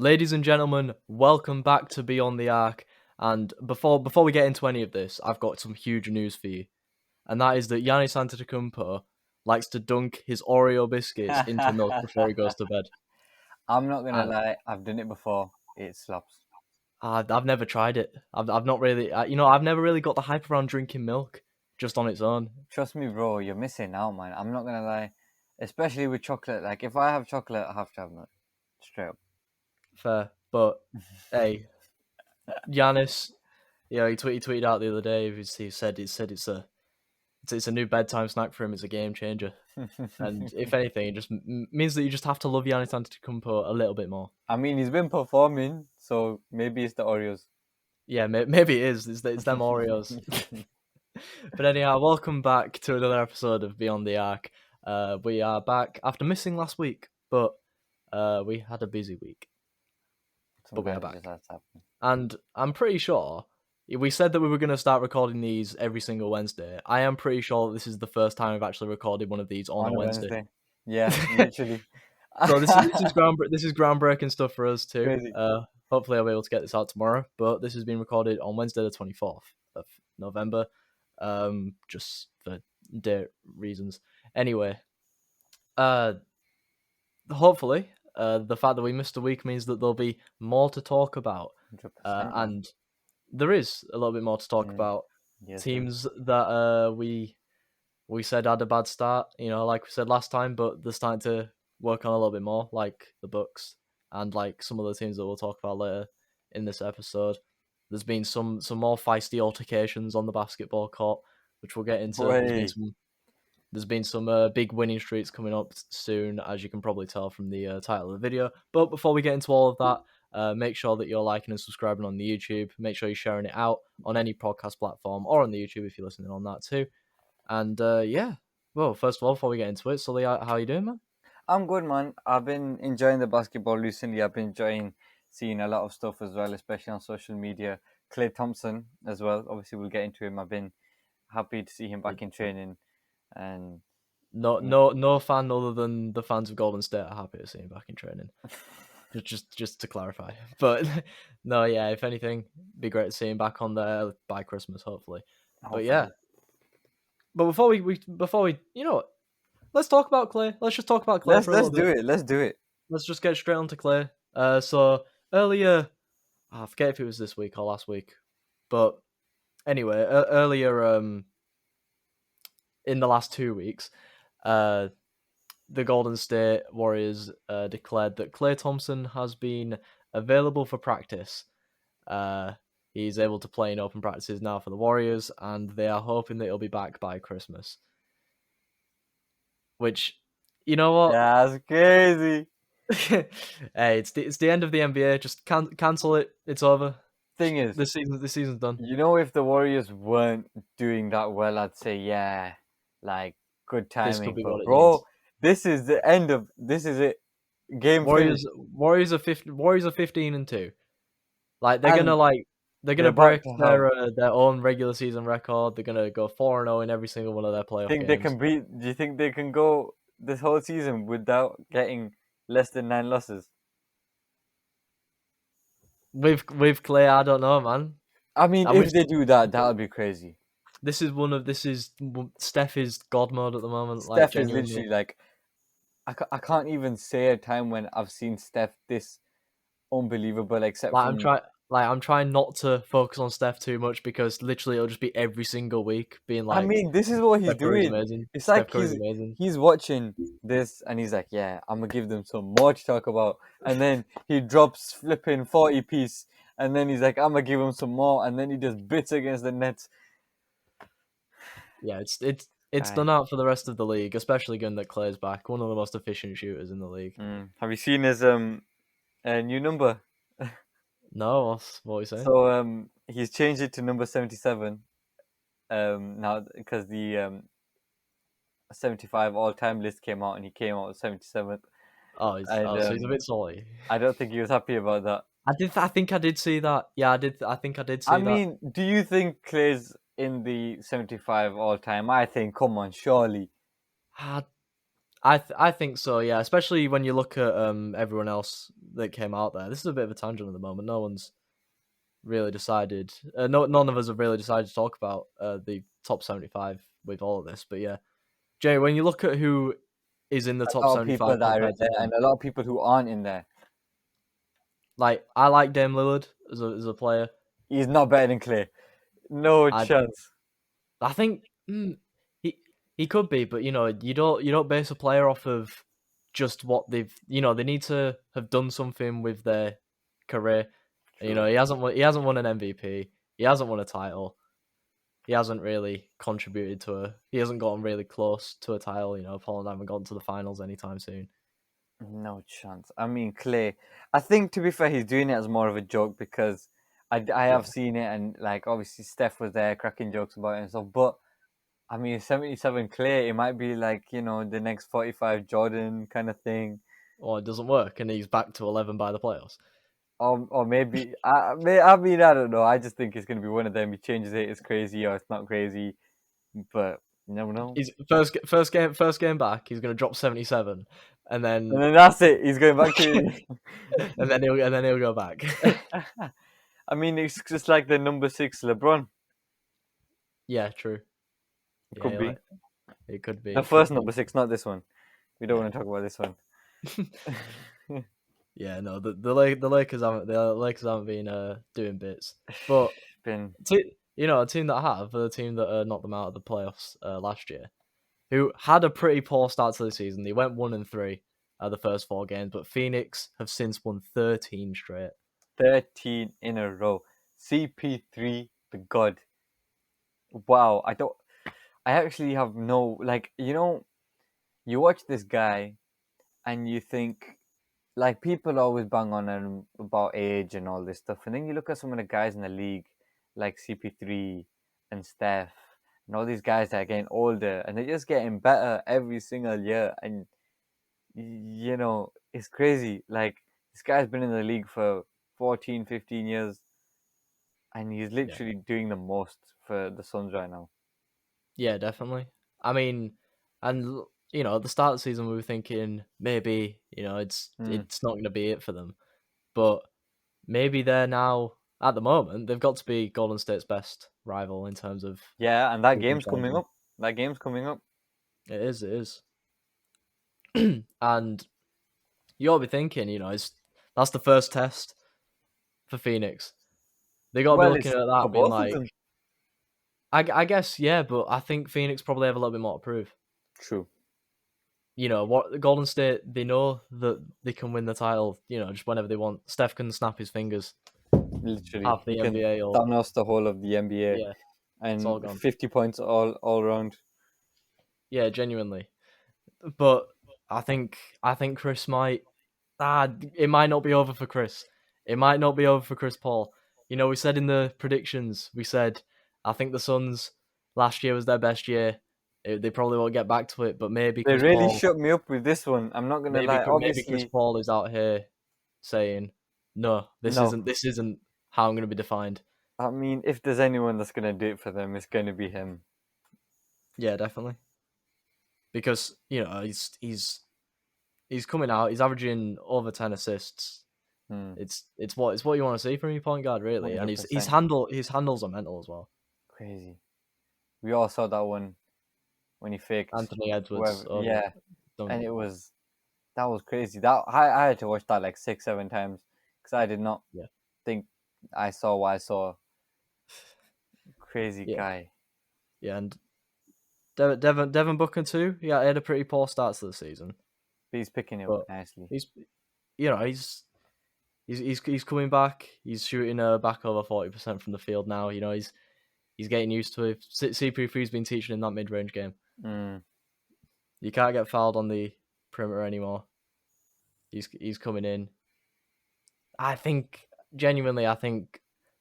Ladies and gentlemen, welcome back to Beyond the Arc. And before we get into any of this, I've got some huge news for you. And that is that Giannis Antetokounmpo likes to dunk his Oreo biscuits into milk before he goes to bed. I'm not gonna And lie, I've done it before. It slaps. I've never tried it. I've not really, I've never really got the hype around drinking milk just on its own. Trust me, bro, you're missing out, man. I'm not gonna lie, especially with chocolate. Like if I have chocolate, I have to have milk, straight up. Fair. But, hey, Giannis, he tweeted out the other day, he said it's a new bedtime snack for him. It's a game changer. And if anything, it just means that you just have to love Giannis Antetokounmpo a little bit more. I mean, he's been performing, so maybe it's the Oreos. Yeah, maybe it is. It's them Oreos. But anyhow, welcome back to another episode of Beyond the Arc. We are back after missing last week, but we had a busy week. But we are back. And I'm pretty sure we said that we were going to start recording these every single Wednesday. I am pretty sure this is the first time I've actually recorded one of these on a Wednesday. Yeah, literally. So this is groundbreaking stuff for us too. Crazy. Hopefully I'll be able to get this out tomorrow. But this has been recorded on Wednesday the 24th of November. Just for date reasons. Anyway, hopefully, the fact that we missed a week means that there'll be more to talk about. 100%. And there is a little bit more to talk about. Yes, Teams that we said had a bad start, like we said last time, but they're starting to work on a little bit more, like the Bucks and like some of the teams that we'll talk about later in this episode. There's been some more feisty altercations on the basketball court, which we'll get into. There's been some big winning streaks coming up soon, as you can probably tell from the title of the video. But before we get into all of that, make sure that you're liking and subscribing on the YouTube. Make sure you're sharing it out on any podcast platform or on the YouTube if you're listening on that too. And yeah, well, first of all, before we get into it, Sully, how are you doing, man? I'm good, man. I've been enjoying the basketball recently. I've been enjoying seeing a lot of stuff as well, especially on social media. Klay Thompson as well. Obviously, we'll get into him. I've been happy to see him back in training. And no fan other than the fans of Golden State are happy to see him back in training. just to clarify. But no, yeah, if anything, it'd be great to see him back on there by Christmas, hopefully. But yeah. But before we let's talk about Klay. Let's just talk about Klay. Let's do it. Let's just get straight on to Klay. So earlier, I forget if it was this week or last week, but anyway, earlier in the last 2 weeks, the Golden State Warriors declared that Klay Thompson has been available for practice. He's able to play in open practices now for the Warriors, and they are hoping that he'll be back by Christmas. Which, you know what? That's crazy. Hey, it's the end of the NBA. Just cancel it. It's over. Thing is, this season's done. You know, if the Warriors weren't doing that well, I'd say yeah, like good timing. This could be but what it bro, needs. this is the end of. This is it. Game Warriors are 15-2. Like they're gonna break their own regular season record. They're gonna go 4-0 in every single one of their playoff games. Do you think they can go this whole season without getting less than 9 losses? With Klay, I don't know, man. I mean, if they do that, that would be crazy. Steph is God mode at the moment. Steph is literally like, I can't even say a time when I've seen Steph this unbelievable. Except I'm trying not to focus on Steph too much because literally it'll just be every single week being like. I mean, this is what he's doing. It's like he's watching this and he's like, yeah, I'm gonna give them some more to talk about. And then he drops flipping 40 piece, and then he's like, I'm gonna give him some more, and then he does bits against the Nets. Yeah, it's done out for the rest of the league, especially given that Klay's back, one of the most efficient shooters in the league. Have you seen his new number? No, what are you saying? So he's changed it to number 77. Now because the 75 all-time list came out and he came out with 77th. So he's a bit salty. I don't think he was happy about that. I think I did see that. Yeah, I did. I think I did see that. I mean, do you think Klay's in the 75 all-time? I think, come on, surely. I think so, yeah. Especially when you look at everyone else that came out there. This is a bit of a tangent at the moment. No one's really decided. None of us have really decided to talk about the top 75 with all of this. But yeah, Jay, when you look at who is in the top A lot of people 75 that are in compared to there, him, and a lot of people who aren't in there. like I like Dame Lillard as a player. He's not better than Clay. No chance. I think he could be, but you don't base a player off of just what they've they need to have done something with their career. True. He hasn't won an MVP. He hasn't won a title. He hasn't really contributed to he hasn't gotten really close to a title. Paul haven't gotten to the finals anytime soon. No chance. I mean, Clay. I think, to be fair, he's doing it as more of a joke because I have seen it, and like obviously Steph was there cracking jokes about it and stuff. But I mean, 77 Clay, it might be like the next 45 Jordan kind of thing. Or it doesn't work, and he's back to 11 by the playoffs. Or maybe I mean I don't know. I just think it's gonna be one of them. He changes it. It's crazy or it's not crazy, but you never know. He's first game back. He's gonna drop 77, and then That's it. He's going back to. and then he'll go back. I mean, it's just like the number 6 LeBron. Yeah, true. Could be. It could be. The first number 6, not this one. We don't want to talk about this one. Yeah, no, the Lakers haven't been doing bits, but a team that have the team that knocked them out of the playoffs last year, who had a pretty poor start to the season. They went 1-3 the first 4 games, but Phoenix have since won 13 straight. 13 in a row. CP3, the god. Wow, I actually have no, you watch this guy and you think, like, people always bang on him about age and all this stuff. And then you look at some of the guys in the league, like CP3 and Steph, and all these guys that are getting older, and they're just getting better every single year. And, it's crazy. Like, this guy's been in the league for 14, 15 years, and he's literally doing the most for the Suns right now. Yeah, definitely. I mean, and at the start of the season we were thinking maybe it's not going to be it for them, but maybe they're now at the moment they've got to be Golden State's best rival in terms of and that game's coming up. It is. And you'll be thinking, that's the first test for Phoenix. They got to be looking at that, being like, I guess, yeah, but I think Phoenix probably have a little bit more to prove. True. What Golden State, they know that they can win the title, just whenever they want. Steph can snap his fingers. Literally. Half the NBA. Thanos the whole of the NBA. Yeah. And 50 points all around. Yeah, genuinely. But I think Chris might... it might not be over for Chris. It might not be over for Chris Paul. We said in the predictions, I think the Suns last year was their best year. They probably won't get back to it, but maybe Chris Paul shut me up with this one. I'm not gonna lie. Obviously, maybe Chris Paul is out here saying, "No, this isn't how I'm going to be defined." I mean, if there's anyone that's gonna do it for them, it's going to be him. Yeah, definitely. Because he's coming out. He's averaging over 10 assists. It's what you want to see from your point guard, really. 100%. And his handles are mental as well. Crazy. We all saw that one when he faked Anthony Edwards. And that was crazy. That I had to watch that like 6-7 times because I did not think I saw what I saw. Crazy guy. Yeah, and Devin Booker too. Yeah, he had a pretty poor start to the season. But he's picking it up nicely. He's coming back. He's shooting back over 40% from the field now. He's getting used to it. CP3's been teaching him that mid-range game. You can't get fouled on the perimeter anymore. He's coming in. I think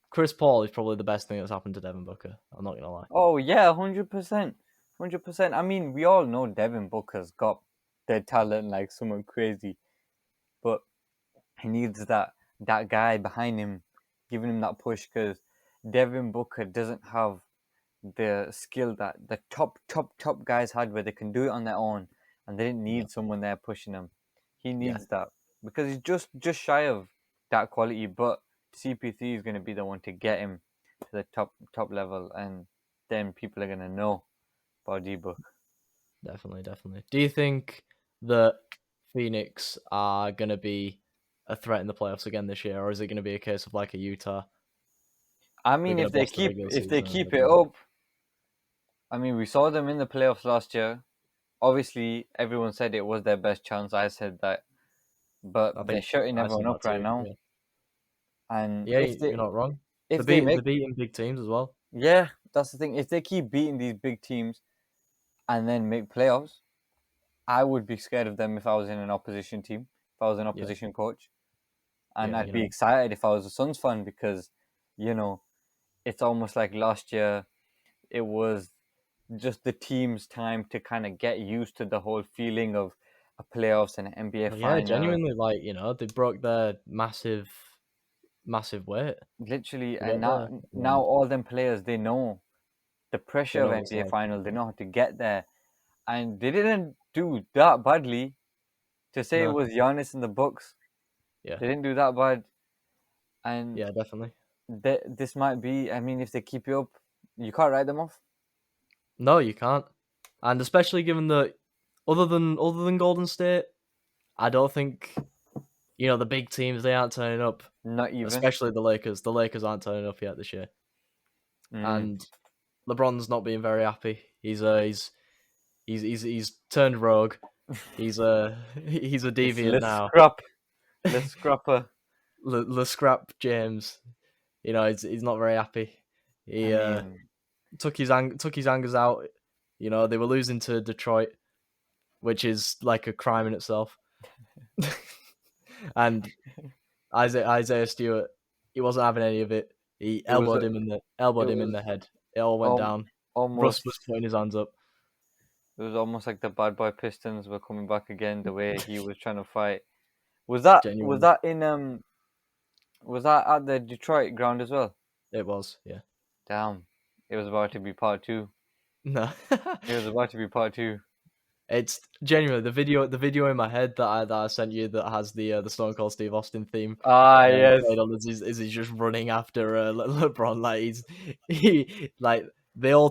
Chris Paul is probably the best thing that's happened to Devin Booker. I'm not gonna lie. Oh yeah, 100%. I mean, we all know Devin Booker's got the talent like someone crazy, but he needs that guy behind him, giving him that push, because Devin Booker doesn't have the skill that the top guys had, where they can do it on their own and they didn't need someone there pushing him. He needs that because he's just shy of that quality. But CP3 is going to be the one to get him to the top level, and then people are going to know about D-Book. Definitely. Do you think that Phoenix are going to be a threat in the playoffs again this year, or is it going to be a case of like a Utah? I mean, if they keep it up, I mean, we saw them in the playoffs last year. Obviously, everyone said it was their best chance. I said that, but they're shutting everyone up right now. Yeah. And you're not wrong. If they're beating big teams as well. Yeah, that's the thing. If they keep beating these big teams and then make playoffs, I would be scared of them if I was in an opposition team, if I was an opposition coach. And I'd be excited if I was a Suns fan because, it's almost like last year it was just the team's time to kind of get used to the whole feeling of a playoffs and an NBA final. Yeah, genuinely, they broke their massive weight. Literally, and now all them players, they know the pressure of NBA final. They know how to get there, and they didn't do that badly. To say it was Giannis in the Bucks, they didn't do that bad. And definitely. This might be. I mean, if they keep you up, you can't write them off. No, you can't. And especially given that, other than Golden State, I don't think the big teams, they aren't turning up. Not even. Especially the Lakers. The Lakers aren't turning up yet this year. And LeBron's not being very happy. He's turned rogue. He's a deviant now. Le Scrapper. Le Scrap James. He's not very happy. He took his angers out. They were losing to Detroit, which is like a crime in itself. And Isaiah Stewart, he wasn't having any of it. He elbowed him in the head. It all went down. Russ was putting his hands up. It was almost like the bad boy Pistons were coming back again. The way he was trying to fight. Was that at the Detroit ground as well? It was, yeah. Damn, it was about to be part 2. No, it was about to be part 2. It's genuinely the video in my head that I sent you that has the Stone Cold Steve Austin theme. Yes. Is he just running after LeBron? Like they all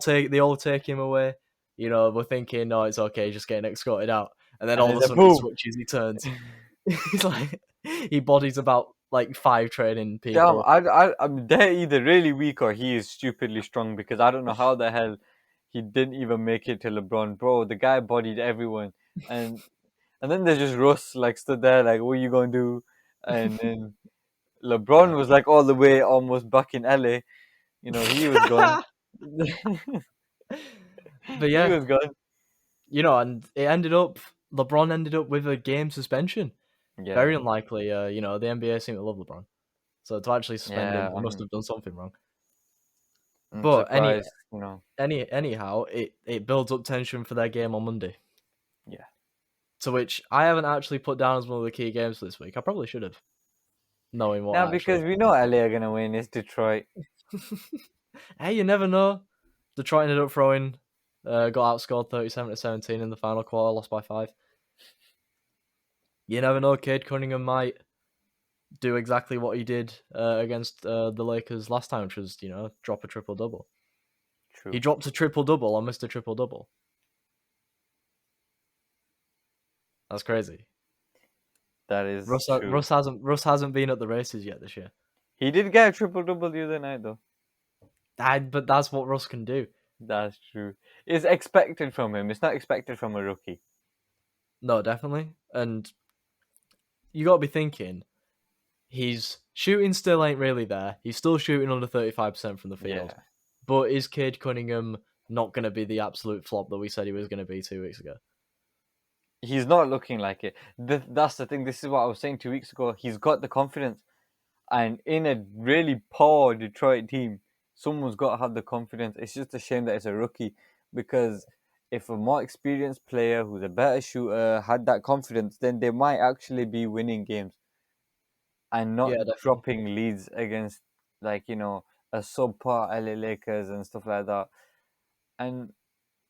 take him away. We're thinking, no, it's okay, just getting escorted out, and then all of a sudden he switches, he turns. He's like, he bodies about like 5 training people. I'm they're either really weak or he is stupidly strong, because I don't know how the hell he didn't even make it to LeBron. Bro, the guy bodied everyone, and then there's just Russ like stood there like, what are you gonna do? And then LeBron was like all the way almost back in LA. He was gone. But yeah, he was gone. And LeBron ended up with a game suspension. Yeah. Very unlikely. The NBA seem to love LeBron, so to actually suspend him, he must have done something wrong. But anyhow, it builds up tension for their game on Monday. Yeah. To which I haven't actually put down as one of the key games for this week. I probably should have. Knowing what. Now, because we know LA are gonna win, it's Detroit. Hey, you never know. Detroit ended up throwing, got outscored 37-17 in the final quarter, lost by 5. You never know. Cade Cunningham might do exactly what he did against the Lakers last time, which was, drop a triple-double. True. He dropped a triple-double on Mr. Triple-Double. That's crazy. That is true. Russ hasn't been at the races yet this year. He did get a triple-double the other night, though. But that's what Russ can do. That's true. It's expected from him. It's not expected from a rookie. No, definitely. And you got to be thinking, his shooting still ain't really there. He's still shooting under 35% from the field. Yeah. But is Cade Cunningham not going to be the absolute flop that we said he was going to be 2 weeks ago? He's not looking like it. That's the thing. This is what I was saying 2 weeks ago. He's got the confidence. And in a really poor Detroit team, someone's got to have the confidence. It's just a shame that it's a rookie, because if a more experienced player who's a better shooter had that confidence, then they might actually be winning games and not dropping leads against, like, a subpar LA Lakers and stuff like that. And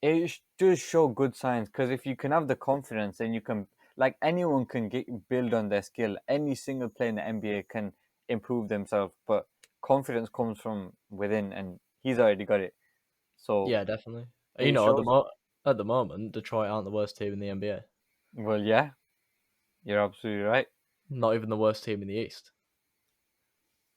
it does show good signs, because if you can have the confidence, then you can, like, anyone can build on their skill. Any single player in the NBA can improve themselves, but confidence comes from within, and he's already got it. So Yeah, definitely. it shows. At the moment, Detroit aren't the worst team in the NBA. Well, yeah, you're absolutely right. Not even the worst team in the East.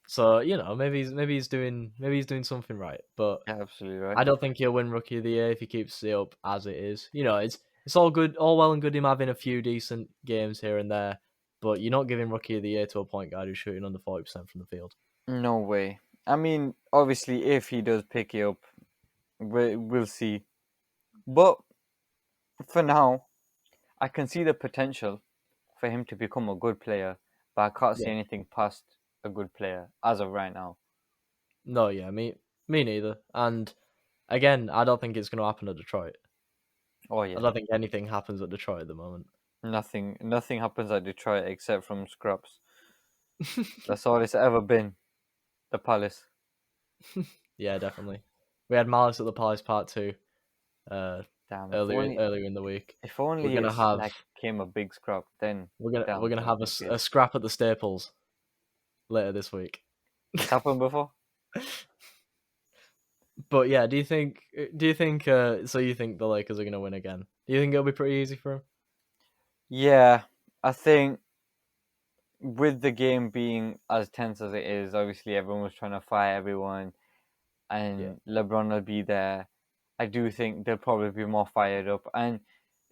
So maybe he's doing something right, but Yeah, absolutely right. I don't think he'll win Rookie of the Year if he keeps it up as it is. It's all good, all well and good him having a few decent games here and there, but you're not giving Rookie of the Year to a point guard who's shooting under 40% from the field. No way. I mean, obviously, if he does pick it up, we'll see. But for now, I can see the potential for him to become a good player, but I can't see Yeah. anything past a good player as of right now. No, yeah, me neither. And again, I don't think it's going to happen at Detroit. Oh I yeah, don't think anything happens at Detroit at the moment. nothing happens at Detroit except from scraps. That's all it's ever been. The Palace. Yeah, definitely. We had Malice at the Palace Part 2 Damn, earlier in the week. if We're only gonna it's have like came a big scrap, then we're damn, gonna that have would be a good. scrap at the Staples later this week. It's happened before. But yeah, do you think so you think the Lakers are gonna win again? Do you think it'll be pretty easy for them? Yeah, I think with the game being as tense as it is, obviously everyone was trying to fight everyone, Yeah, and LeBron will be there. I do think they'll probably be more fired up, and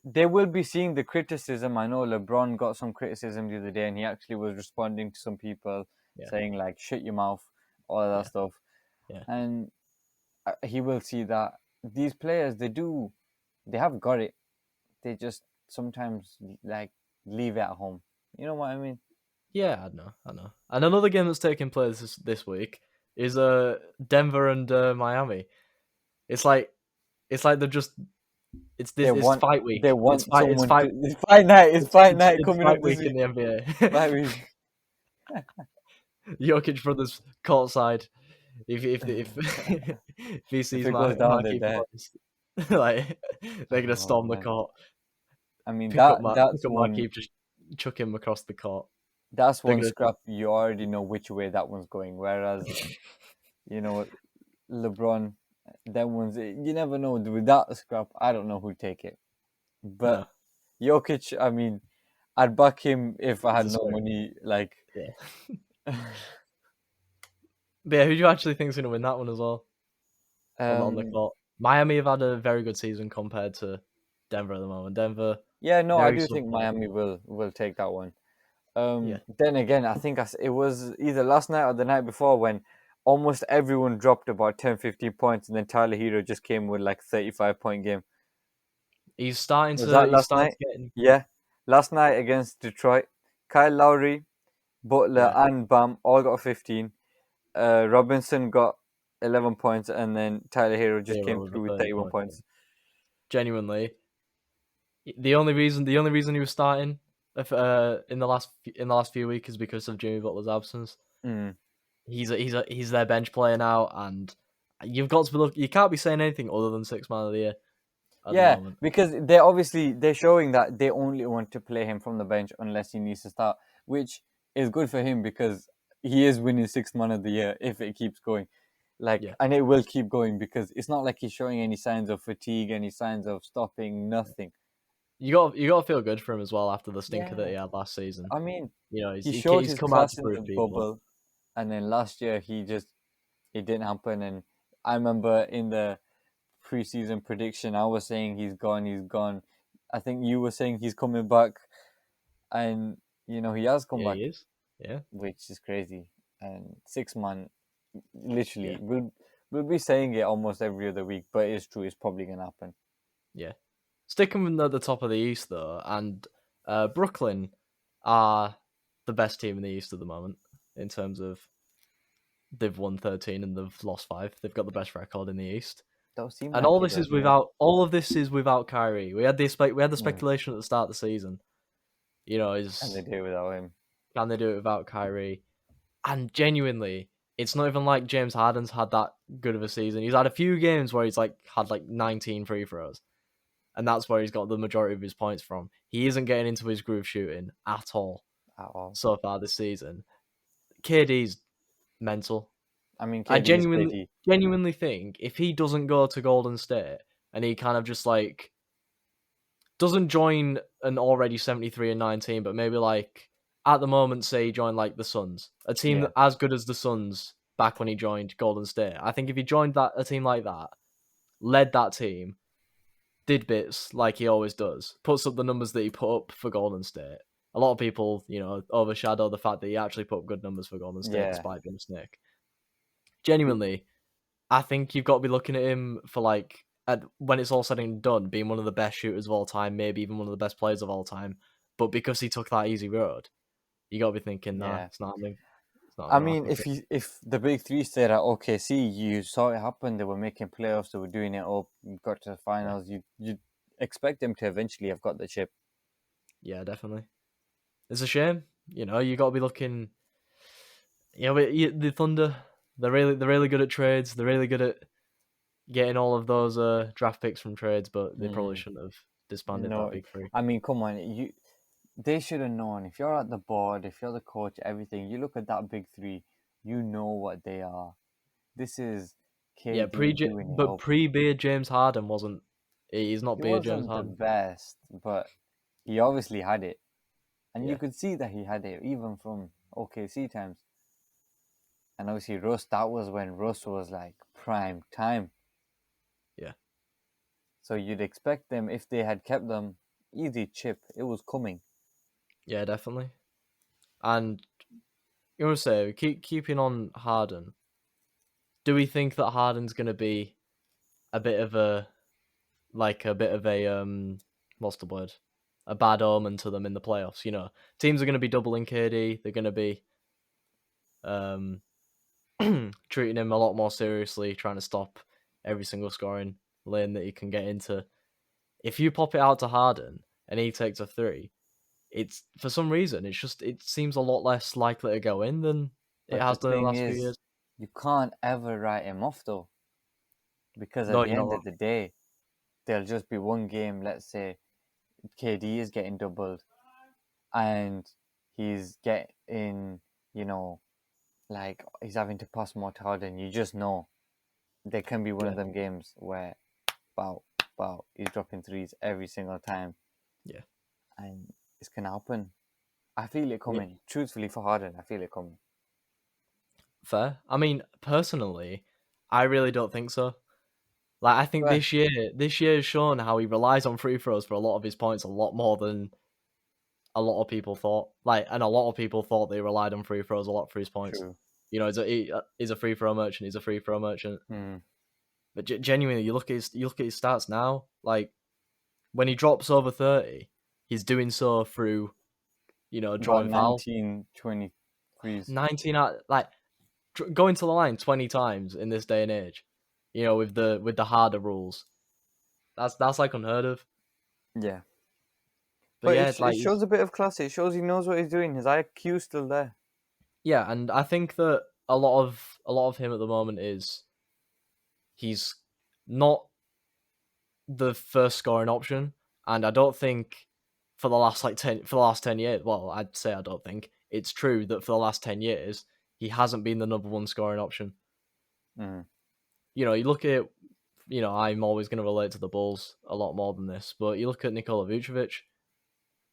they will be seeing the criticism. I know LeBron got some criticism the other day, and he actually was responding to some people yeah, saying like "shut your mouth," all of that yeah, stuff, yeah. and he will see that these players they have got it. They just sometimes like leave it at home. You know what I mean? Yeah, I know. And another game that's taking place this week is Denver and Miami. It's like they're just They it's want fight they week. want someone to. It's fight night. It's fight night It's coming fight up this week in week. the NBA. Fight week. Jokic brothers courtside. If he If sees it goes down, they're Marquise dead. Morris, like they're gonna Oh storm the man. court, I mean pick that's up one Marquise, just chuck him across the court. that's They're one gonna scrap you already know which way that one's going. Whereas, you know, LeBron, that one's you never know. With that scrap, I don't know who'd take it. But no, Jokic, I mean, I'd back him if I he's had a no swear. money. Like, Yeah, but yeah, who do you actually think's gonna win that one as well on the um, court? Miami have had a very good season compared to Denver at the moment. Denver yeah, no, I very do think subpar. Miami will take that one. Yeah, Then again, I think it was either last night or the night before when almost everyone dropped about 10, 15 points, and then Tyler Hero just came with like 35-point game. Was that he's last starting night? to get in. Yeah, last night against Detroit, Kyle Lowry, Butler, Yeah, and Bam all got 15. Robinson got 11 points, and then Tyler Hero just came Hero with the through with 30 31 points. points. Genuinely, the only reason he was starting in the last few weeks is because of Jimmy Butler's absence. Mm. He's their bench player now, and you've got to look. You can't be saying anything other than 6 man of the year at the Yeah, moment. because they're showing that they only want to play him from the bench unless he needs to start, which is good for him because he is winning sixth man of the year if it keeps going. Like, Yeah, and it will keep going because it's not like he's showing any signs of fatigue, any signs of stopping, nothing. you got to feel good for him as well after the stinker that Yeah, he had last season. I mean, he showed He's his come out class to in prove the people. bubble, and then last year it didn't happen. And I remember in the preseason prediction, I was saying he's gone, he's gone. I think you were saying he's coming back, and he has come Yeah, back, he is. Yeah, which is crazy. And 6 man, literally, yeah, we'll be saying it almost every other week, but it's true. It's probably gonna happen. yeah. Sticking at the top of the East though, and Brooklyn are the best team in the East at the moment in terms of they've won 13 and they've lost 5. They've got the best record in the East. Don't seem And like it does, yeah. all of this is without Kyrie. We had the Mm. speculation at the start of the season. And they Is do it without him. can they do it without Kyrie? And genuinely, it's not even like James Harden's had that good of a season. He's had a few games where he's like had like 19 free throws, and that's where he's got the majority of his points from. He isn't getting into his groove shooting at all so far this season. KD's mental. I mean, I KD. genuinely think if he doesn't go to Golden State and he kind of just like doesn't join an already 73-19, but maybe like at the moment, say he joined like the Suns, a team as good as the Suns back when he joined Golden State. I think if he joined a team like that, led that team, did bits like he always does, puts up the numbers that he put up for Golden State. A lot of people, overshadow the fact that he actually put up good numbers for Golden State despite being a snake. Genuinely, I think you've got to be looking at him for like, when it's all said and done, being one of the best shooters of all time, maybe even one of the best players of all time. But because he took that easy road, you got to be thinking, nah, it's not happening. I mean, if the big three stayed at OKC, you saw it happen. They were making playoffs. They were doing it up. Got to the finals. You expect them to eventually have got the chip. Yeah, definitely. It's a shame. You got to be looking. The Thunder, they're really good at trades. They're really good at getting all of those draft picks from trades, but they probably shouldn't have disbanded that big three. I mean, come on, they should have known. If you're at the board, if you're the coach, everything, you look at that big three, you know what they are. This is KD pre-beard James Harden wasn't. He's not beard James Harden. The best, but he obviously had it, and you could see that he had it even from OKC times. And obviously Russ, that was when Russ was like prime time. Yeah. So you'd expect them, if they had kept them, easy chip. It was coming. Yeah, definitely. And you want to say, keeping on Harden, do we think that Harden's going to be a bit of a what's the word? A bad omen to them in the playoffs? Teams are going to be doubling KD. They're going to be treating him a lot more seriously, trying to stop every single scoring lane that he can get into. If you pop it out to Harden and he takes a three, it's for some reason it seems a lot less likely to go in than it has done in the last few years. You can't ever write him off though, because at the end of the day, there'll just be one game. Let's say KD is getting doubled, and he's getting, like he's having to pass more to Harden. You just know there can be one of them games where, bow, he's dropping threes every single time. Yeah, and it's gonna happen. I feel it coming. Yeah. Truthfully, for Harden, I feel it coming. Fair. I mean, personally, I really don't think so. Like, I think this year has shown how he relies on free throws for a lot of his points, a lot more than a lot of people thought. And a lot of people thought they relied on free throws a lot for his points. True. He's a free throw merchant. He's a free throw merchant. But genuinely, you look at his stats now. Like, when he drops over 30, he's doing so through, drawing fouls. 19, 20 threes. 19 out, going to the line 20 times in this day and age. With the harder rules, that's like unheard of. Yeah. But yeah, it shows a bit of class. It shows he knows what he's doing. His IQ's still there. Yeah, and I think that a lot of him at the moment is he's not the first scoring option, and I don't think for the last 10 years. Well, I'd say I don't think it's true that for the last 10 years he hasn't been the number one scoring option. You look at, I'm always going to relate to the Bulls a lot more than this, but you look at Nikola Vucevic,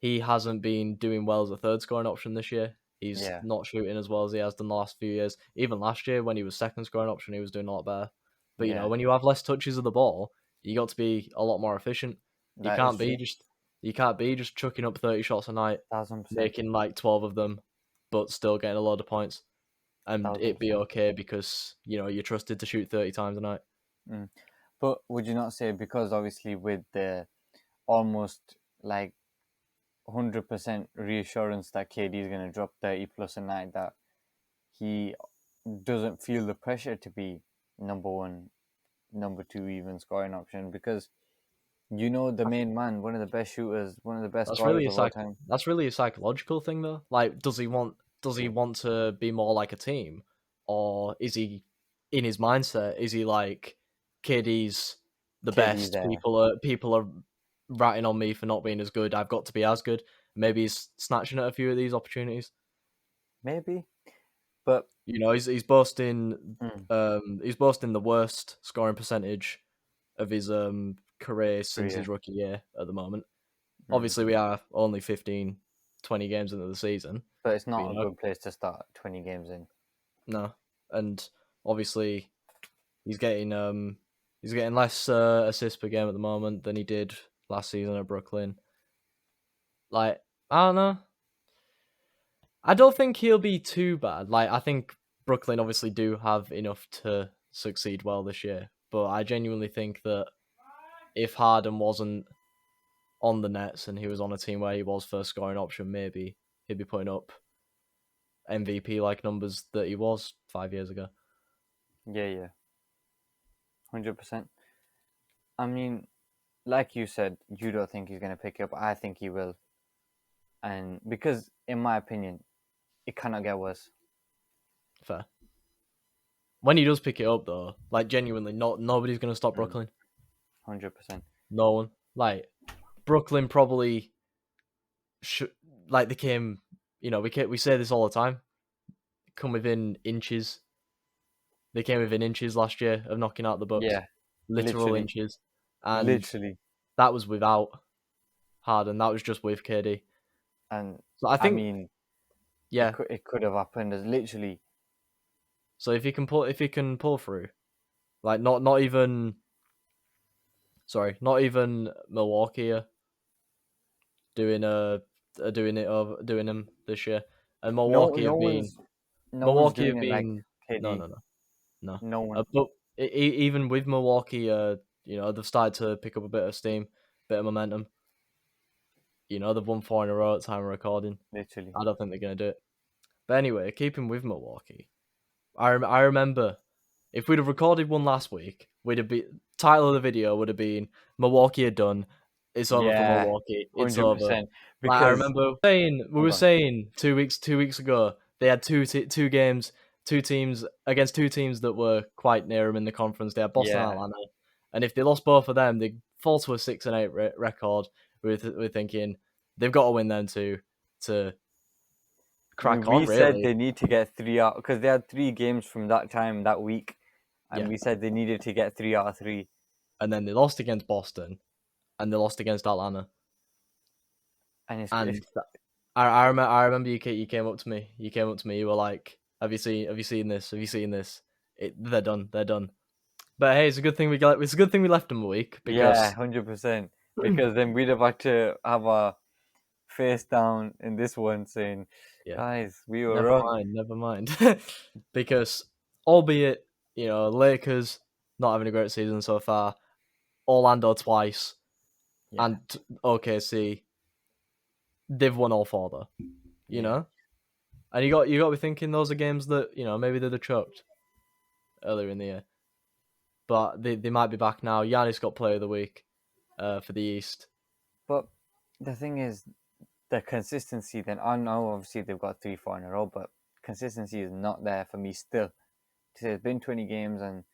he hasn't been doing well as a third scoring option this year. He's not shooting as well as he has done the last few years. Even last year, when he was second scoring option, he was doing a lot better. But, when you have less touches of the ball, you got to be a lot more efficient. You can't be just chucking up 30 shots a night, 1,000%. making like 12 of them, but still getting a load of points. And 1,000%. It'd be okay because, you're trusted to shoot 30 times a night. But would you not say, because obviously with the almost like 100% reassurance that KD is going to drop 30 plus a night, that he doesn't feel the pressure to be number one, number two even scoring option, because the main man, one of the best shooters, one of the best scorers of all time. That's really a psychological thing though. Like, does he want to be more like a team, or is he in his mindset? Is he like, KD's the KD's best? there. People are ratting on me for not being as good. I've got to be as good. Maybe he's snatching at a few of these opportunities. Maybe, but he's boasting. He's boasting the worst scoring percentage of his career since his rookie year at the moment. Obviously, we are only 15, 20 games into the season. But it's not a good place to start 20 games in. No. And obviously, he's getting less assists per game at the moment than he did last season at Brooklyn. Like, I don't know. I don't think he'll be too bad. Like, I think Brooklyn obviously do have enough to succeed well this year. But I genuinely think that if Harden wasn't on the Nets and he was on a team where he was first scoring option, maybe he'd be putting up MVP like numbers that he was 5 years ago. Yeah. 100%. I mean, like you said, you don't think he's going to pick it up. I think he will. And because, in my opinion, it cannot get worse. Fair. When he does pick it up, though, like, genuinely, nobody's going to stop Brooklyn. 100%. No one. Like, Brooklyn probably should, like, they came, we say this all the time, come within inches. They came within inches last year of knocking out the Bucks. Yeah. Literal inches. And literally. That was without Harden. That was just with KD. And so I mean, yeah, it could have happened as literally. So if he can pull through, like not even Milwaukee are doing him this year, and Milwaukee have been no one. But even with Milwaukee, they've started to pick up a bit of steam, bit of momentum. They've won 4 in a row at time of recording. Literally, I don't think they're gonna do it. But anyway, keeping with Milwaukee, I remember if we'd have recorded one last week, title of the video would have been Milwaukee are done. It's over for Milwaukee. It's 100%. Over. Because I remember we were saying 2 weeks ago they had two games, two teams against two teams that were quite near them in the conference. They had Boston and Atlanta, and if they lost both of them, they fall to a 6-8 record. We're thinking they've got to win them to crack on. We said they need to get 3 out because they had 3 games from that time that week, and we said they needed to get 3 out of 3. And then they lost against Boston, and they lost against Atlanta. I remember you came up to me. You were like, "Have you seen this? Have you seen this? They're done. They're done." But hey, it's a good thing we left them a week. Because... Yeah, 100%. Because then we'd have had to have our face down in this one saying, guys, we were wrong. Never mind. Because albeit, Lakers not having a great season so far, Orlando twice, and OKC, they've won all 4 though. You know? And you got to be thinking those are games that, maybe they'd have choked earlier in the year. But they might be back now. Giannis got Player of the Week for the East. But the thing is, the consistency, then I know obviously they've got 3-4 in a row, but consistency is not there for me still. It's been 20 games and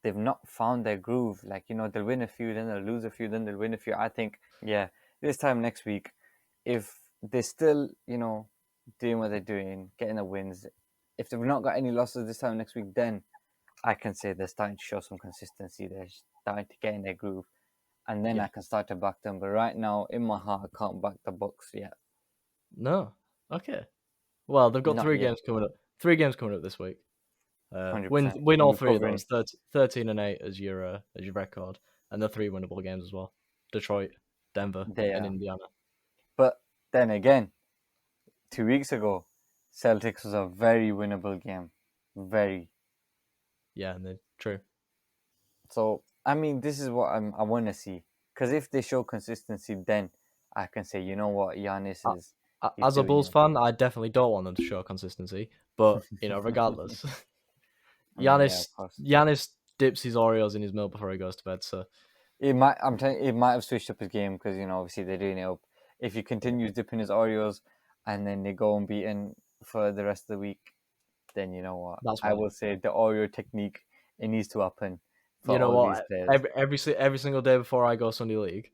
they've not found their groove. Like, they'll win a few, then they'll lose a few, then they'll win a few. I think, this time next week, if they're still, doing what they're doing, getting the wins, if they've not got any losses this time next week, then I can say they're starting to show some consistency. They're starting to get in their groove. And then I can start to back them. But right now, in my heart, I can't back the Bucks yet. No. Okay. Well, they've got 3 games coming up. 3 games coming up this week. Win all 3 of those. 13-8 as your record, and the 3 winnable games as well. Detroit, Denver, and Indiana. But then again, 2 weeks ago, Celtics was a very winnable game. Very. Yeah, true. So, I mean, this is what I want to see. Because if they show consistency, then I can say, you know what, Giannis is... As a Bulls fan, I definitely don't want them to show consistency. But, regardless. Giannis dips his Oreos in his milk before he goes to bed, so... It might have switched up his game because, obviously they're doing it up. If he continues dipping his Oreos and then they go unbeaten for the rest of the week, then you know what? That's I why. will say the Oreo technique, it needs to happen for You know all what? these players. Every single day before I go Sunday League,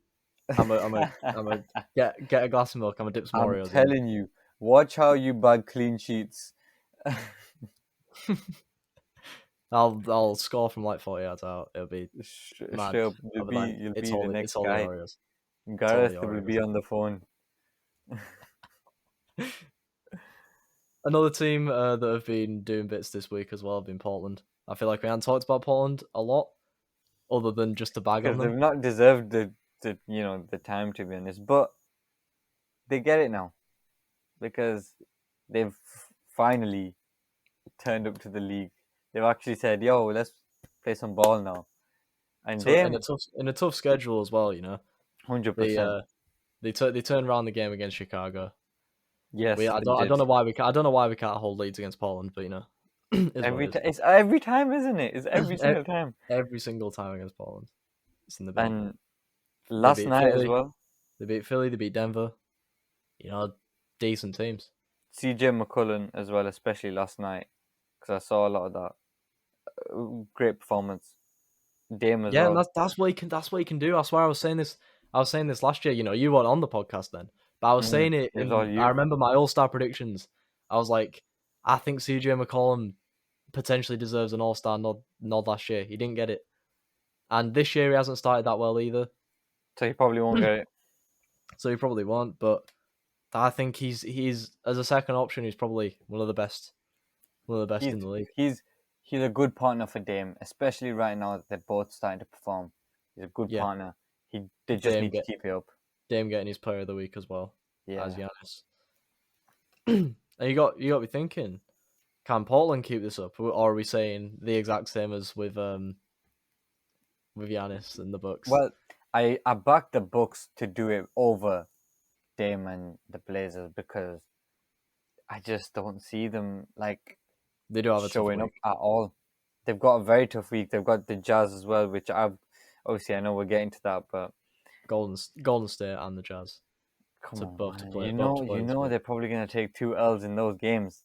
I'm a get a glass of milk. I'm gonna dip some I'm Oreos telling you, watch how you bag clean sheets. in. I'll score from like 40 yards out. It'll be mad. Straight up, I'll be like, you'll it's be the it's next all the guy. Oreos. Gareth the will Oreos. be on the phone. Another team that have been doing bits this week as well have been Portland. I feel like we haven't talked about Portland a lot, other than just to bag on Because they've them. not deserved the time, to be honest. But they get it now because they've finally turned up to the league. They've actually said, "Yo, let's play some ball now." And So them, in a tough schedule as well, 100%. They turn around the game against Chicago. Yes, I they don't did. know why we can't hold leads against Poland, but It's every time, isn't it? It's every single time. Every single time against Poland, it's in the bin. And They last beat night Philly, as well, they beat Philly, they beat Denver. Decent teams. CJ McCollum as well, especially last night, because I saw a lot of that. Great performance. Dame as Yeah, well. and that's what he can do. I swear I was saying this last year. You weren't on the podcast then, but I was saying it It was all you. I remember my All-Star predictions. I was like, I think CJ McCollum potentially deserves an All-Star nod last year. He didn't get it, and this year he hasn't started that well either. So he probably won't get it. So he probably won't. But I think he's as a second option, he's probably one of the best in the league. He's a good partner for Dame, especially right now that they're both starting to perform. He's a good partner. They just need to keep it up. Dame getting his Player of the Week as well as Yeah. Giannis. And you got to be thinking, can Portland keep this up, or are we saying the exact same as with Giannis and the Bucks? Well, I backed the Bucks to do it over Dame and the Blazers because I just don't see them they do have a showing tough up at all. They've got a very tough week. They've got the Jazz as well, which I know we're getting to that, but Golden State and the Jazz. Come on, man. You know they're probably going to take 2 L's in those games.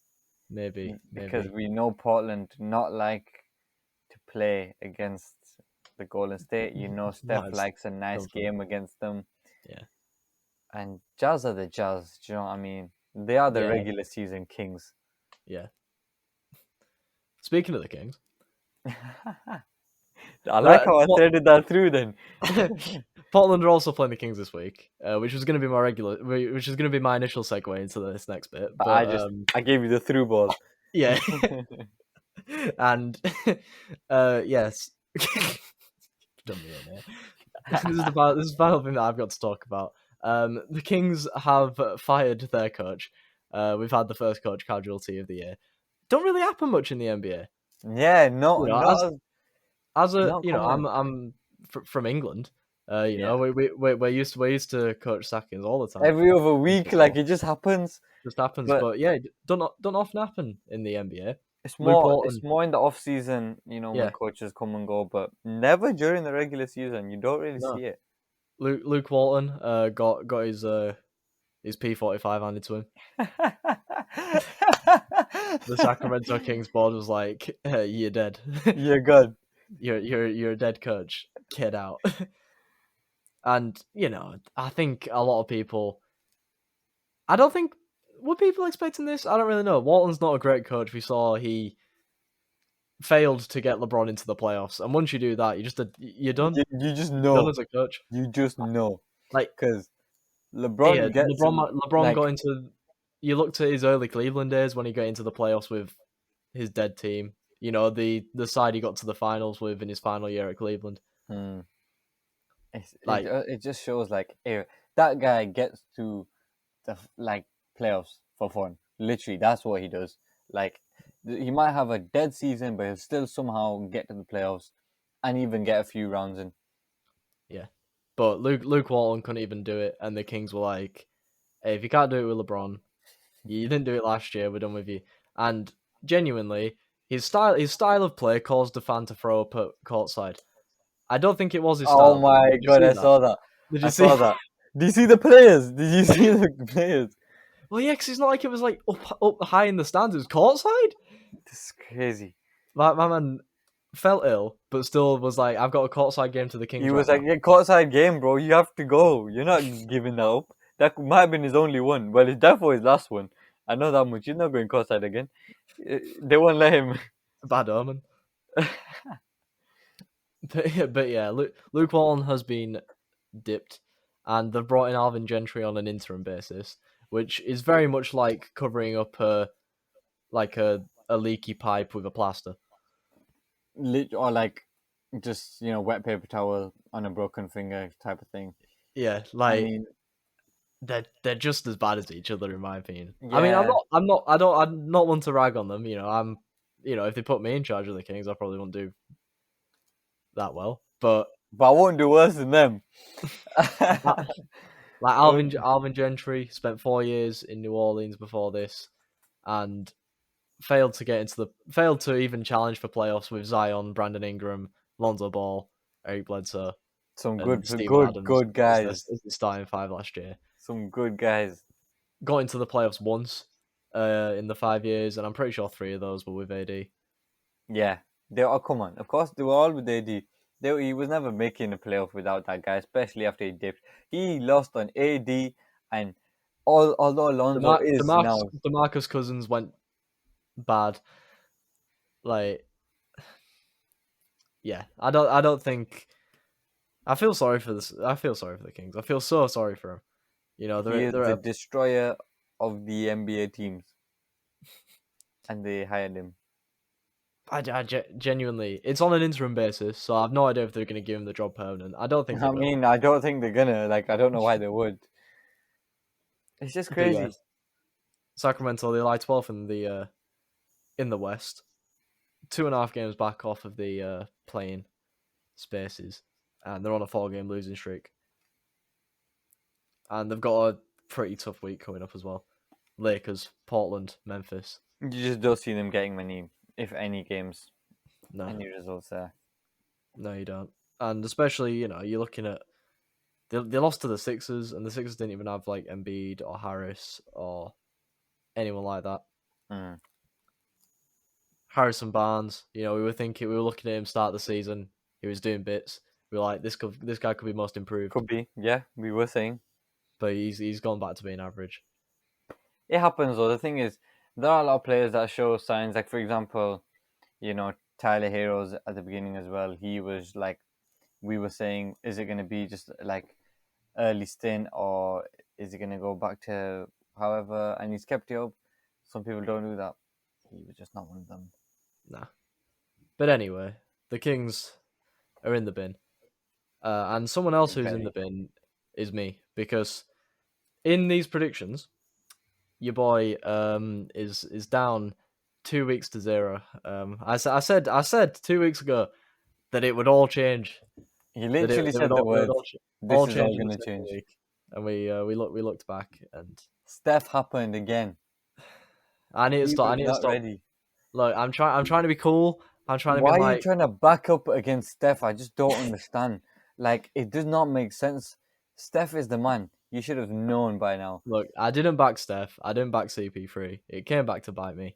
Maybe. Because we know Portland do not like to play against the Golden State. You know Steph likes a nice game against them. Yeah. And Jazz are the Jazz. Do you know what I mean? They are the regular season kings. Yeah. Speaking of the Kings. I like how I threaded that through then. Portland are also playing the Kings this week, which is going to be my initial segue into this next bit. But I gave you the through ball. Yeah. And yes. Done me in here. This is the final thing that I've got to talk about. The Kings have fired their coach. We've had the first coach casualty of the year. Don't really happen much in the NBA. Yeah, no. As a I'm from England. We're used to coach sackings all the time. Every other week, it just happens. Just happens, but yeah, don't often happen in the NBA. It's more in the off season, when coaches come and go, but never during the regular season. You don't really see it. Luke Walton got his P45 handed to him. The Sacramento Kings board was like, "You're dead. You're good. You're a dead coach. Get out." And I think a lot of people. I don't think were people expecting this. I don't really know. Walton's not a great coach. We saw he failed to get LeBron into the playoffs, and once you do that, you're done. You just know. You're done as a coach. You just know, because LeBron LeBron got into. You looked at his early Cleveland days when he got into the playoffs with his dead team. The side he got to the finals with in his final year at Cleveland. It just shows that guy gets to the playoffs for fun. Literally, that's what he does. He might have a dead season, but he'll still somehow get to the playoffs and even get a few rounds in. Yeah, but Luke Walton couldn't even do it, and the Kings were like, "Hey, if you can't do it with LeBron, you didn't do it last year. We're done with you." And genuinely, his style of play caused the fan to throw up at courtside. I don't think it was his style. Oh my god, I saw that. Did you see that? Did you see the players? Well, yeah, because it's not like it was up high in the stands. It was courtside. This is crazy. My man felt ill, but still was like, I've got a courtside game to the Kings. He was right like, yeah, courtside game, bro. You have to go. You're not giving that up. That might have been his only one. Well, it's definitely his last one. I know that much. He's not going courtside again. They won't let him. Bad omen. But yeah, Luke Walton has been dipped, and they've brought in Alvin Gentry on an interim basis, which is very much like covering up a leaky pipe with a plaster. Or like just wet paper towel on a broken finger type of thing. Yeah, like I mean, they're just as bad as each other in my opinion. Yeah. I mean, I'm not one to rag on them. If they put me in charge of the Kings, I probably won't do that well. But I won't do worse than them. Like Alvin Gentry spent 4 years in New Orleans before this, and failed to even challenge for playoffs with Zion, Brandon Ingram, Lonzo Ball, Eric Bledsoe, some and good guys. As the starting five last year. Some good guys. Got into the playoffs once in the 5 years, and I'm pretty sure 3 of those were with AD. Yeah, come on. Of course, they were all with AD. He was never making a playoff without that guy, especially after he dipped. He lost on AD, and although Alonso DeMarcus Cousins went bad. Like, yeah, I don't think. I feel sorry for this. I feel sorry for the Kings. I feel so sorry for him. He is the destroyer of the NBA teams, and they hired him. I genuinely, it's on an interim basis, so I have no idea if they're going to give him the job permanent. I don't think. I don't think they're gonna. Like, I don't know why they would. It's just crazy. Yeah, Sacramento, they lie 12th in the West, 2.5 games back off of the playing spaces, and they're on a 4-game losing streak. And they've got a pretty tough week coming up as well. Lakers, Portland, Memphis. You just don't see them getting many, if any, games. No. Any results there. No, you don't. And especially, you're looking at they lost to the Sixers, and the Sixers didn't even have like Embiid or Harris or anyone like that. Mm. Harrison Barnes, we were looking at him start the season. He was doing bits. We were like, this guy could be most improved. Could be, yeah. We were saying, but he's gone back to being average. It happens though. The thing is, there are a lot of players that show signs. Like, for example, Tyler Heroes at the beginning as well. He was like, we were saying, is it going to be just like early stint, or is he going to go back to however? And he's kept it up. Some people don't do that. He was just not one of them. Nah. But anyway, the Kings are in the bin. And someone else who's in the bin is me, because in these predictions, your boy is down 2 weeks to 0. I said 2 weeks ago that it would all change. He literally said the word. This is all going to change. And we looked back, and Steph happened again. I need to stop. Ready. Look, I'm trying to be cool. I'm trying to. Why are you trying to back up against Steph? I just don't understand. Like, it does not make sense. Steph is the man. You should have known by now. Look, I didn't back Steph. I didn't back CP3. It came back to bite me.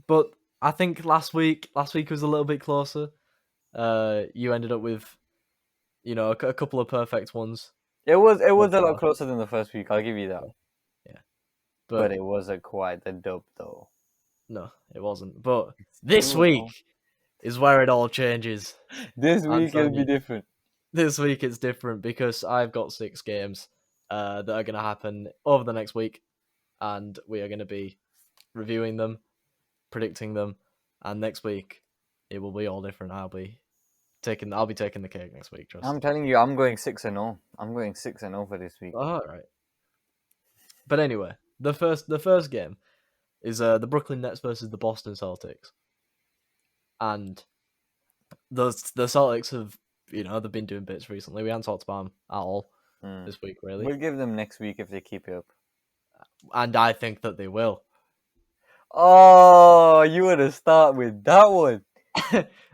But I think last week was a little bit closer. You ended up with, a couple of perfect ones. It was a lot closer than the first week. I'll give you that. Yeah. But it wasn't quite the dub, though. No, it wasn't. But this week is where it all changes. This week it'll be different. This week it's different because I've got 6 games that are going to happen over the next week, and we are going to be reviewing them, predicting them, and next week it will be all different. I'll be taking the cake next week. Trust. I'm telling you, I'm going 6-0. I'm going 6-0 for this week. All right. But anyway, the first game is the Brooklyn Nets versus the Boston Celtics, and the Celtics have. They've been doing bits recently. We haven't talked about them at all this week, really. We'll give them next week if they keep it up. And I think that they will. Oh, you want to start with that one?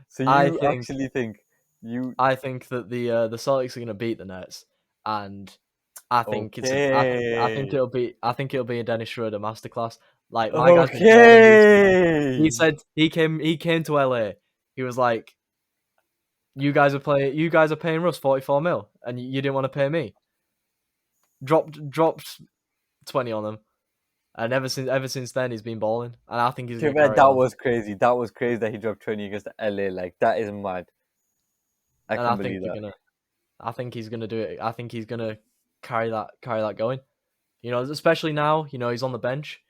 So you actually think you? I think that the Celtics are going to beat the Nets, and I think it'll be a Dennis Schroeder masterclass. Like my guy's been balling. He said he came to LA. He was like, you guys are paying Russ 44 mil, and you didn't want to pay me. Dropped 20 on him, and ever since then he's been balling, and I think he's gonna carry that on. was crazy. That was crazy that he dropped 20 against LA. Like that is mad. I can't believe that. I think he's gonna do it. I think he's gonna carry that going. You know, especially now. You know, he's on the bench.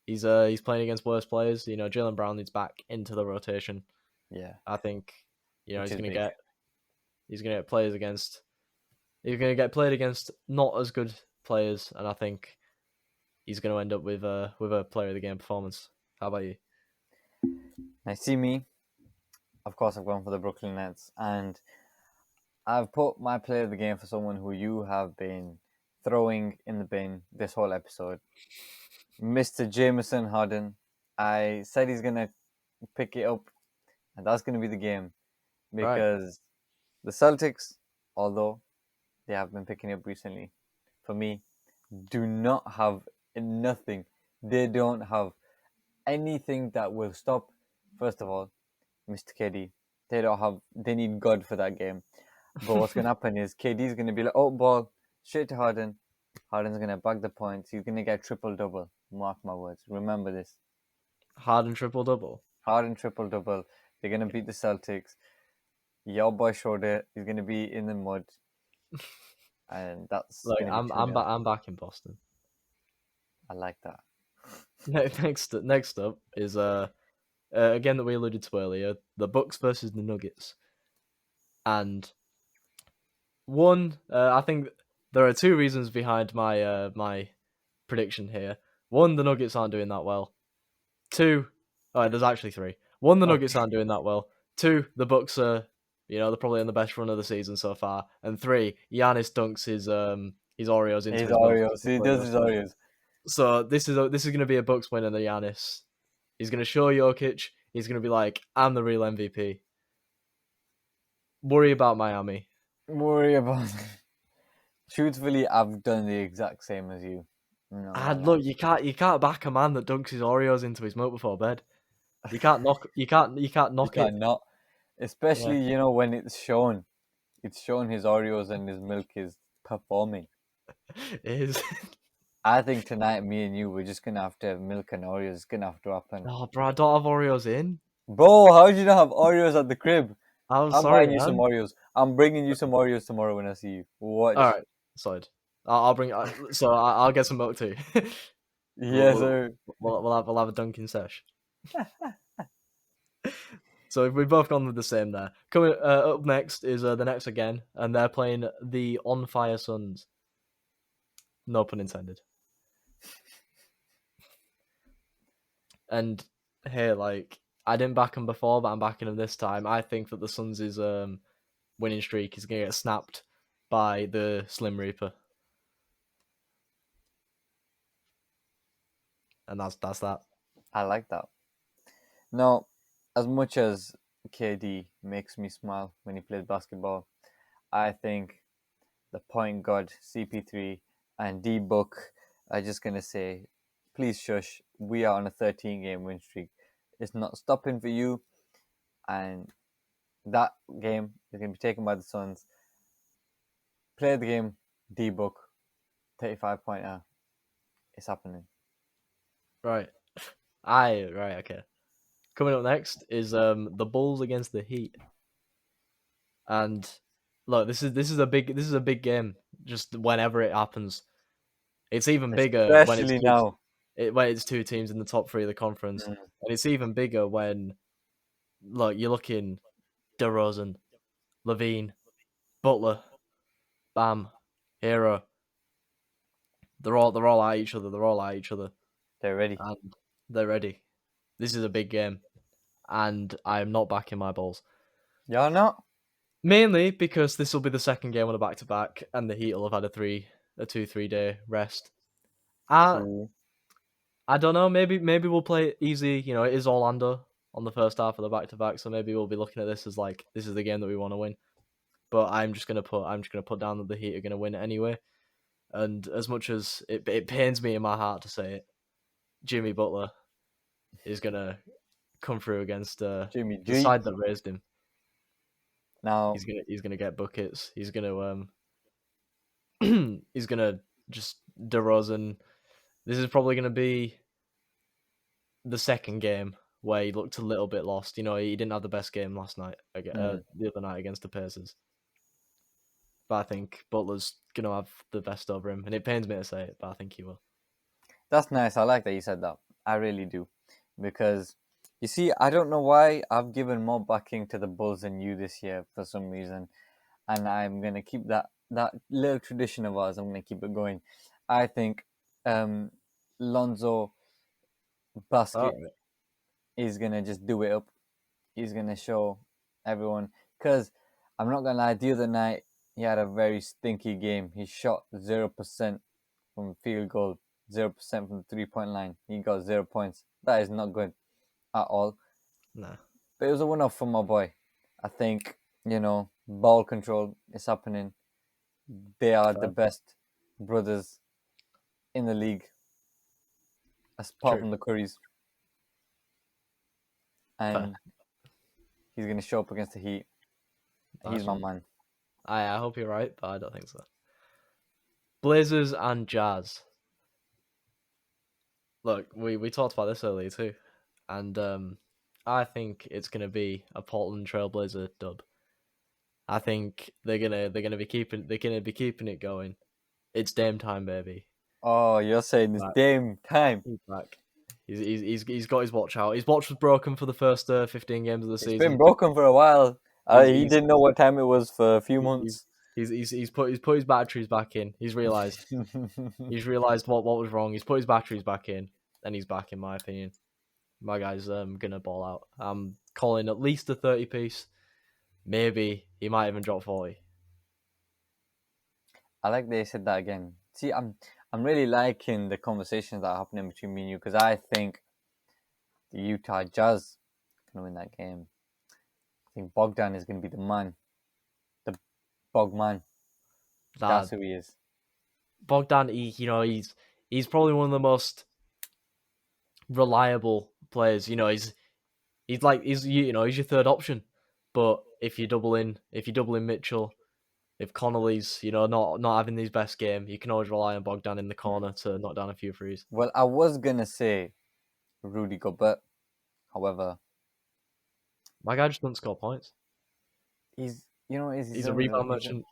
He's playing against worse players. You know, Jaylen Brown needs back into the rotation. Yeah, I think, you know, he's gonna get players against. He's gonna get played against not as good players, and I think he's gonna end up with a player of the game performance. How about you? I see me. Of course, I've gone for the Brooklyn Nets, and I've put my player of the game for someone who you have been throwing in the bin this whole episode, Mr. Jameson Harden. I said he's gonna pick it up, and that's gonna be the game because the Celtics, although they have been picking up recently, for me, do not have nothing. They don't have anything that will stop. First of all, Mr. KD. They need God for that game. But what's going to happen is KD's going to be like, oh, ball, straight to Harden. Harden's going to bag the points. He's going to get triple-double. Mark my words. Remember this. Harden triple-double? Harden triple-double. They're going to beat the Celtics. Your boy showed it. He's going to be in the mud. And that's like, I'm back in Boston. I like that. Next up is again that we alluded to earlier, the Bucks versus the Nuggets. And one, I think there are two reasons behind my my prediction here. One, the Nuggets aren't doing that well. Two, there's actually three. One, the Nuggets aren't doing that well. Two, the Bucks are, you know, they're probably in the best run of the season so far. And three, Giannis dunks his Oreos into his Oreos. He does his Oreos. So this is going to be a Bucks win, and the Giannis. He's going to show Jokic. He's going to be like, I'm the real MVP. Worry about Miami. Truthfully, I've done the exact same as you. Look, you can't back a man that dunks his Oreos into his milk before bed. You can't knock it. Not, especially you know when it's shown his Oreos and his milk is performing. It is. I think tonight, me and you, we're just gonna have to have milk and Oreos. It's gonna have to happen. Oh, bro, I don't have Oreos in. Bro, how did you not have Oreos at the crib? I'm buying you some Oreos. I'm bringing you some Oreos tomorrow when I see you. Watch. All right, sorry. I'll bring. So I'll get some milk too. Yes, sir. We'll have a dunking sesh. So we've both gone with the same there. Coming up next is the Nets again, and they're playing the On Fire Suns. No pun intended. And hey, like, I didn't back him before, but I'm backing him this time. I think that the Suns' winning streak is gonna get snapped by the Slim Reaper, and that's that. I like that. Now, as much as KD makes me smile when he plays basketball, I think the point guard CP3 and D Book are just gonna say, please shush. We are on a 13-game win streak. It's not stopping for you. And that game is going to be taken by the Suns. Play the game, D-Book, 35-pointer. It's happening. Right. Okay. Coming up next is the Bulls against the Heat. And look, this is a big game. Just whenever it happens, it's even bigger especially now. When it's two teams in the top three of the conference, and it's even bigger when, look, you're looking DeRozan, Levine, Butler, Bam, Hero. They're all at each other. They're ready. And they're ready. This is a big game, and I am not backing my Bulls. You're not? Mainly because this will be the second game on a back-to-back, and the Heat will have had a 2-3 day rest. I don't know. Maybe we'll play it easy. You know, it is Orlando on the first half of the back-to-back, so maybe we'll be looking at this as like, this is the game that we want to win. But I'm just gonna put down that the Heat are gonna win anyway. And as much as it pains me in my heart to say it, Jimmy Butler is gonna come through against Jimmy the G. side that raised him. Now he's gonna get buckets. He's gonna he's gonna just DeRozan. This is probably gonna be the second game where he looked a little bit lost. You know, he didn't have the best game last night, the other night against the Pacers. But I think Butler's gonna have the best over him, and it pains me to say it, but I think he will. That's nice. I like that you said that. I really do, because you see, I don't know why I've given more backing to the Bulls than you this year for some reason, and I'm gonna keep that little tradition of ours. I'm gonna keep it going. I think Lonzo Basket is gonna just do it up. He's gonna show everyone, because I'm not gonna lie. The other night he had a very stinky game. He shot 0% from field goal, 0% from the 3-point line. He got 0 points. That is not good at all. No. But it was a win-off for my boy. I think, ball control is happening. They are the best brothers in the league, apart from the Currys. And he's going to show up against the Heat. He's my man. I hope you're right, but I don't think so. Blazers and Jazz. Look, we talked about this earlier too, and I think it's gonna be a Portland Trailblazer dub. I think they're gonna be keeping it going. It's Dame time, baby. Oh, you're saying it's Dame time? He's back. He's got his watch out. His watch was broken for the first 15 games of the season. It's been broken for a while. He didn't know what time it was for a few months. He's put his batteries back in. He's realized what was wrong. He's put his batteries back in, and he's back. In my opinion, my guy's gonna ball out. I'm calling at least a 30 piece. Maybe he might even drop 40. I like they said that again. See, I'm really liking the conversations that are happening between me and you, because I think the Utah Jazz are going to win that game. I think Bogdan is going to be the man. The Bogman. That's who he is. Bogdan, he's probably one of the most reliable players. He's your third option. But if you double in Mitchell, if Connolly's, not having his best game, you can always rely on Bogdan in the corner to knock down a few threes. Well, I was gonna say Rudy Gobert, however, my guy just doesn't score points. He's a rebound merchant.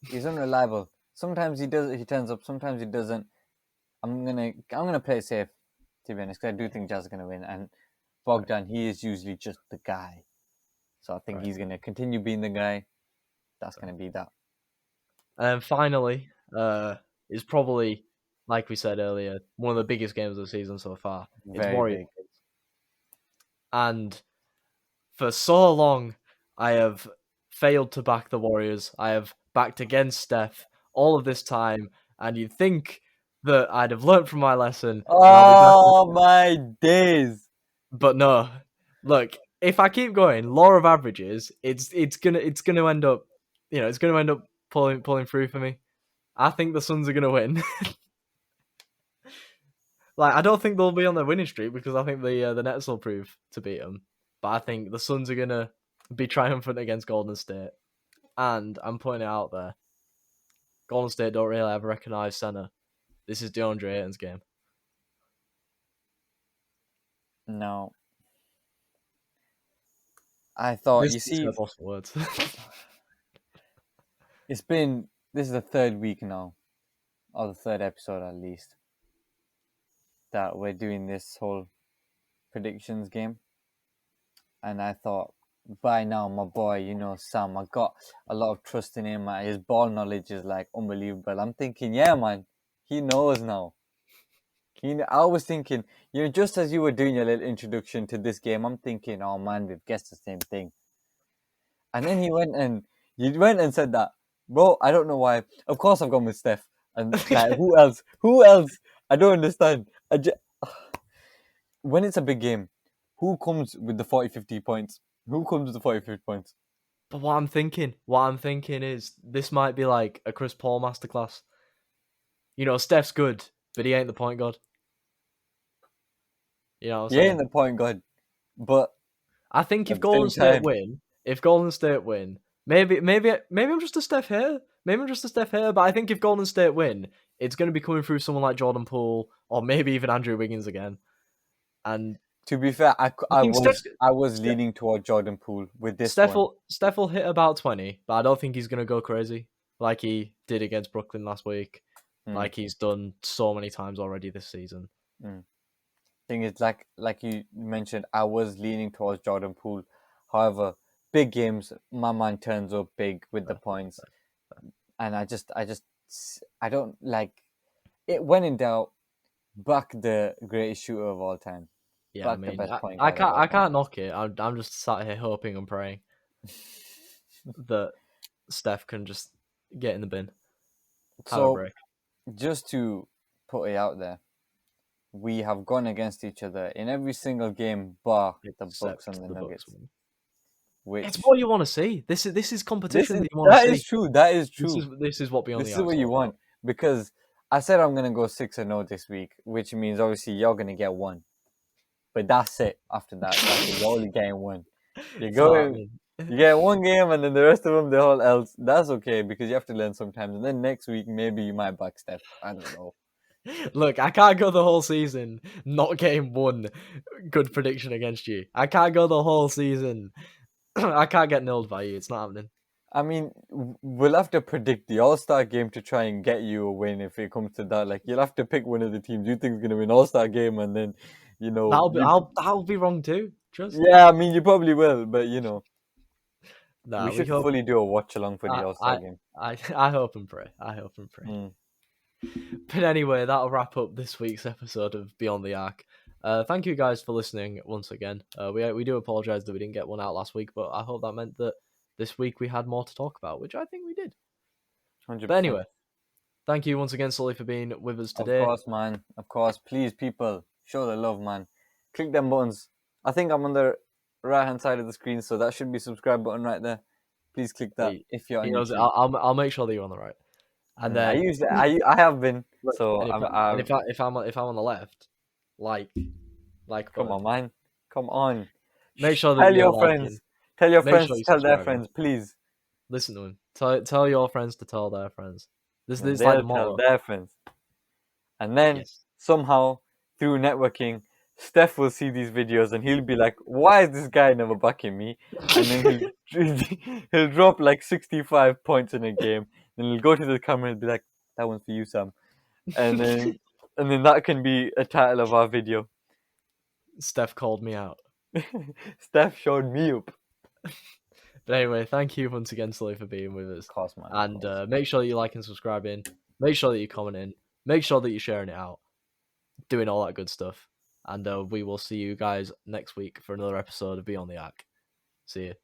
He's unreliable. Sometimes he does. He turns up. Sometimes he doesn't. I'm gonna play it safe, to be honest, because I do think Jazz are gonna win. And Bogdan, he is usually just the guy, so I think he's gonna continue being the guy. That's gonna be that. And finally, is probably, like we said earlier, one of the biggest games of the season so far. It's Warriors. And for so long, I have failed to back the Warriors. I have backed against Steph all of this time, and you'd think that I'd have learned from my lesson. Oh my days! But no, look, if I keep going, law of averages, it's gonna end up, it's gonna end up pulling through for me. I think the Suns are gonna win. I don't think they'll be on their winning streak, because I think the Nets will prove to beat them. But I think the Suns are gonna be triumphant against Golden State, and I'm putting it out there. Golden State don't really have a recognized center. This is DeAndre Ayton's game. No. I thought, you see, words. This is the third week now, or the third episode at least, that we're doing this whole predictions game. And I thought, by now, my boy, Sam, I got a lot of trust in him. His ball knowledge is unbelievable. I'm thinking, yeah, man, he knows now. I was thinking, just as you were doing your little introduction to this game, I'm thinking, oh man, we've guessed the same thing. And then you went and said that, bro. I don't know why. Of course, I've gone with Steph. And who else? Who else? I don't understand. When it's a big game, who comes with the 40-50 points? Who comes with the 40-50 points? But what I'm thinking is this might be like a Chris Paul masterclass. Steph's good, but he ain't the point guard. You know what I'm He saying? ain't the point guard, but I think if Golden State win, maybe I'm just a Steph here. Maybe I'm just a Steph here, but I think if Golden State win, it's going to be coming through someone like Jordan Poole or maybe even Andrew Wiggins again. And to be fair, I was leaning toward Jordan Poole with this one. Steph will hit about 20, but I don't think he's going to go crazy like he did against Brooklyn last week, like he's done so many times already this season. Thing is, like you mentioned, I was leaning towards Jordan Poole. However, big games, my man turns up big with the points, and I don't like it. When in doubt, back the greatest shooter of all time. Yeah, I mean, I can't knock it. I'm just sat here hoping and praying that Steph can just get in the bin. So, just to put it out there, we have gone against each other in every single game, bar the Bucks and the Nuggets. It's what you want to see. This is competition that you want to see. That is true. That is true. This is what This is what you want, because I said I'm gonna go 6-0 this week, which means obviously you're gonna get one. But that's it. After that, you're only getting one. You get one game, and then the rest of them, the whole else. That's okay, because you have to learn sometimes. And then next week, maybe you might back Steph. I don't know. Look, I can't go the whole season not getting one good prediction against you. I can't go the whole season. I can't get nilled by you. It's not happening. I mean, we'll have to predict the All-Star game to try and get you a win if it comes to that. Like, you'll have to pick one of the teams you think is going to win All-Star game, and then, you know... That'll be wrong too. Yeah, I mean, you probably will, but, you know... Nah, we should fully do a watch-along for the All-Star game. I hope and pray. But anyway, that'll wrap up this week's episode of Beyond the Arc. Thank you guys for listening once again. We do apologize that we didn't get one out last week, but I hope that meant that this week we had more to talk about, which I think we did. 100%. But anyway, thank you once again, Sully, for being with us today. Of course, man. Of course. Please, people, show the love, man. Click them buttons. I think I'm on the right-hand side of the screen, so that should be subscribe button right there. Please click that if you're on YouTube. I'll make sure that you're on the right. And then I have been. So if I'm on the left, like come on, man, come on. Make sure that tell your friends. Tell your friends to tell their friends, please. Listen to them. Tell your friends to tell their friends. This is like the motto. Tell their friends. And then somehow through networking, Steph will see these videos and he'll be like, "Why is this guy never backing me?" And then he'll drop like 65 points in a game. Then he'll go to the camera and be like, "That one's for you, Sam." And then that can be a title of our video. Steph called me out. Steph showed me up. But anyway, thank you once again, Sully, for being with us. Of course, man. And make sure that you like and subscribing. Make sure that you're commenting. Make sure that you're sharing it out. Doing all that good stuff. And we will see you guys next week for another episode of Beyond the Arc. See you.